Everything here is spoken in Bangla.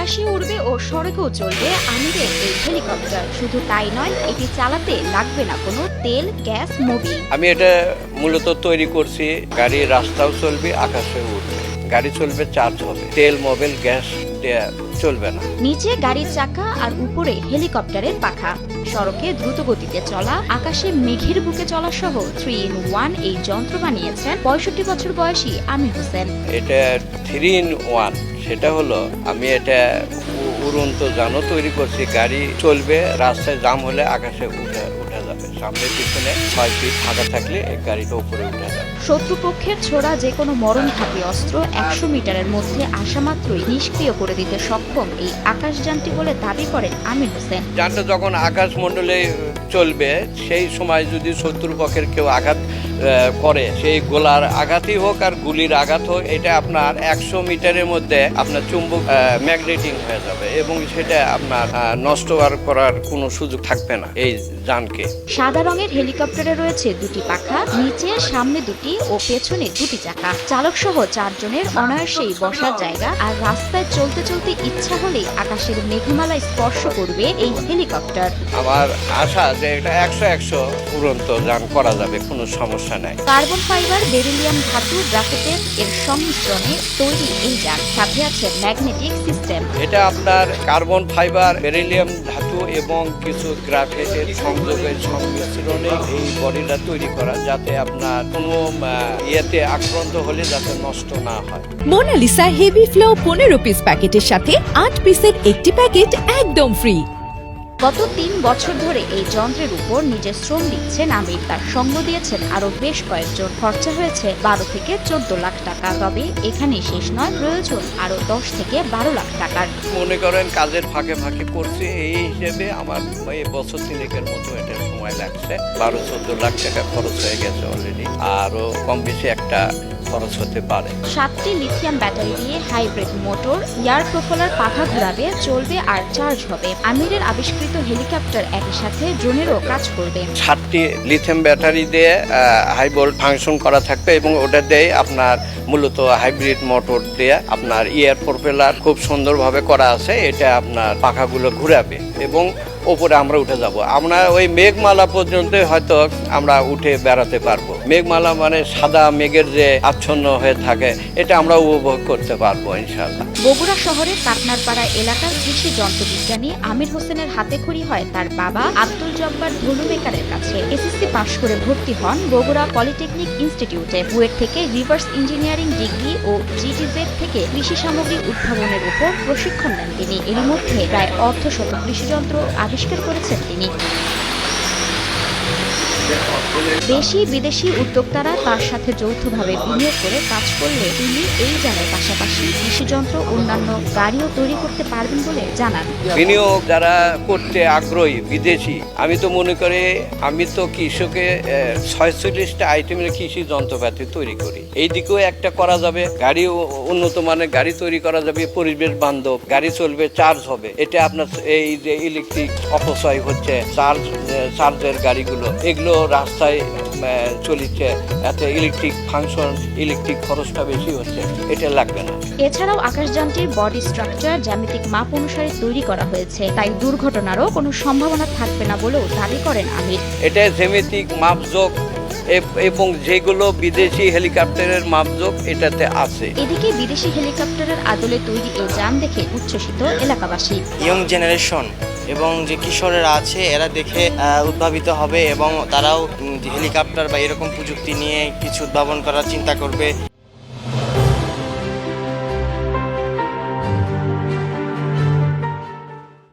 আকাশে উড়বে ও সড়কেও চলবে আমিরের এই হেলিকপ্টার। শুধু তাই নয়, এটি চালাতে লাগবে না কোনো তেল, গ্যাস, মোবিল। আমি এটা মূলত তৈরি করছি, গাড়ি রাস্তাও চলবে, আকাশে উঠবে, গাড়ি চলবে, চার্জ হবে, তেল, মোবিল, গ্যাস দেয়া চলবে না। নিচে গাড়ির চাকা আর উপরে হেলিকপ্টারের পাখা। সড়কে দ্রুত গতিতে চলা, আকাশে মেঘের বুকে চলা সহ 3-in-1 এই যন্ত্র বানিয়েছেন 65 বছর বয়সী আমির হোসেন। এটা 3-in-1, সেটা হলো আমি এটা উড়ন্ত যানও তৈরি করছি, গাড়ি চলবে, রাস্তায় জাম হলে আকাশে উঠে যাবে, সামনে পিছনে 6 ফিট ফাঁকা থাকলে এই গাড়িটা উপরে উঠে যাবে। শত্রুপক্ষের ছোড়া যে কোনো মরণঘাতী অস্ত্র 100 মিটারের মধ্যে আসা মাত্রই নিষ্ক্রিয় করে দিতে সক্ষম এই আকাশযানটি বলে দাবি করেন আমির হোসেন। যানটা যখন আকাশমণ্ডলে চলবে সেই সময় যদি শত্রুপক্ষের কেউ আঘাত করে, সেই গোলার আঘাতই হোক আর গুলির আঘাত হোক, এটা আপনার 100 মিটারের মধ্যে আপনার চুম্বক ম্যাগনেটিং হয়ে যাবে এবং সেটা আপনার নষ্ট করার কোনো সুযোগ থাকবে না এই যানকে। সাদা রঙের হেলিকপ্টারে রয়েছে দুটি পাখা, নিচে, সামনে দুটি ও পেছনে দুটি চাকা। চালক সহ 4 জনের অনায়াসেই বসার জায়গা। আর রাস্তায় চলতে চলতে ইচ্ছা হলেই আকাশের মেঘমালায় স্পর্শ করবে এই হেলিকপ্টার। আমার আশা যে এটা 100 উড়ন্ত যান করা যাবে, কোনো সমস্যা নাই। কার্বন ফাইবার, বেরিলিয়াম ধাতু, গ্রাফাইট এর সংমিশ্রণে তৈরি এই যান। সাথে আছে ম্যাগনেটিক সিস্টেম। এটা আপনার কার্বন ফাইবার, বেরিলিয়াম ধাতু এবং কিছু গ্রাফাইটের সংমিশ্রণে এই বডিটা তৈরি করা, যাতে আপনার কোনো ইয়েতে আক্রান্ত হলে যাতে নষ্ট না হয়। মোনালিসা হেভি ফ্লো 15 পিস প্যাকেটের সাথে 8 পিসের একটি প্যাকেট একদম ফ্রি। গত 3 বছর ধরে এই যন্ত্রের উপর নিজের শ্রম দিচ্ছেন আমির। তার সঙ্গ দিয়েছেন আরো বেশ কয়েকজন। খরচা হয়েছে 12 থেকে 14 লাখ টাকা। তবে এখানেই শেষ নয়, প্রয়োজন আরো 10 থেকে 12 লাখ টাকার। মনে করেন কাজের ফাঁকে ফাঁকে করছি, এই হিসেবে আমার এই বছর 3 মতো এটা সময় লাগছে। 12-14 লাখ টাকা খরচ হয়ে গেছে অলরেডি, আরো কম বেশি একটা খরচ হতে পারে। 7টি লিথিয়াম ব্যাটারি দিয়ে হাইব্রিড মোটর, এয়ার প্রোপেলার পাখা ঘোরাবে, চলবে আর চার্জ হবে। আমিরের আবিষ্কৃত হেলিকপ্টার একই সাথে ড্রোনেরও কাজ করবে। 7টি লিথিয়াম ব্যাটারি দিয়ে হাই ভোল্ট ফাংশন করা থাকবে এবং ওটা দিয়ে আপনার মূলত হাইব্রিড মোটর দিয়ে আপনার এয়ার প্রোপেলার খুব সুন্দরভাবে করা আছে। এটা আপনার পাখাগুলো ঘুরাবে এবং ওপরে আমরা উঠে যাব। আমরা ওই মেঘমালা পর্যন্ত হয়তো আমরা উঠে বেড়াতে পারবো। মেঘমালা মানে সাদা মেঘের যে আচ্ছন্ন হয়ে থাকে, এটা আমরা উপভোগ করতে পারবো ইনশাআল্লাহ। বগুড়া শহরের কাটনারপাড়া এলাকার কৃষি যন্ত্রবিজ্ঞানী আমির হোসেনের হাতেখড়ি হয় তার বাবা আব্দুল জব্বার ধনু মেকারের কাছে। এসএসসি পাশ করে ভর্তি হন বগুড়া পলিটেকনিক ইনস্টিটিউটে। বুয়েট থেকে রিভার্স ইঞ্জিনিয়ারিং ডিগ্রি ও জিটিজেড থেকে কৃষি সামগ্রী উদ্ভাবনের উপর প্রশিক্ষণ নেন তিনি। এর মধ্যে প্রায় অর্ধশত কৃষিযন্ত্র আবিষ্কার করেছেন তিনি। দেশি বিদেশি উদ্যোক্তারা তার সাথে যৌথভাবে বিনিয়োগ করে কাজ করলে তিনি এই যানের পাশাপাশি কৃষিযন্ত্র, অন্যান্য গাড়িও তৈরি করতে পারবেন বলে জানান। বিনিয়োগ যারা করতে আগ্রহী বিদেশি, আমি তো মনে করি আমি তো কৃষকে 46টা আইটেমের কৃষি যন্ত্রপাতি তৈরি করি। এই দিকেও একটা করা যাবে, গাড়ি উন্নত মানের গাড়ি তৈরি করা যাবে, পরিবেশ বান্ধব গাড়ি চলবে, চার্জ হবে। এটা আপনার এই যে ইলেকট্রিক অপচয় হচ্ছে, চার্জের গাড়িগুলো, এগুলো রাস্তায় চলিছে, এতে ইলেকট্রিক ফাংশন, ইলেকট্রিক খরচটা বেশি হচ্ছে, এটা লাগবে না। এছাড়াও আকাশযানটির বডি স্ট্রাকচার জ্যামিতিক মাপ অনুসারে তৈরি করা হয়েছে, তাই দুর্ঘটনারও কোনো সম্ভাবনা থাকবে না বলেও দাবি করেন আমির। এটা জ্যামিতিক মাপজোক এবং যেগুলো বিদেশি হেলিকপ্টারের মাপজোক এটাতে আছে। এদিকে বিদেশি হেলিকপ্টারের আদলে তৈরি এই যান দেখে উচ্ছ্বসিত এলাকাবাসী। ইয়ং জেনারেশন এবং যে কিশোরেরা আছে এরা দেখে উদ্ভাবিত হবে এবং তারাও হেলিকপ্টার বা এরকম প্রযুক্তি নিয়ে কিছু উদ্ভাবন করার চিন্তা করবে।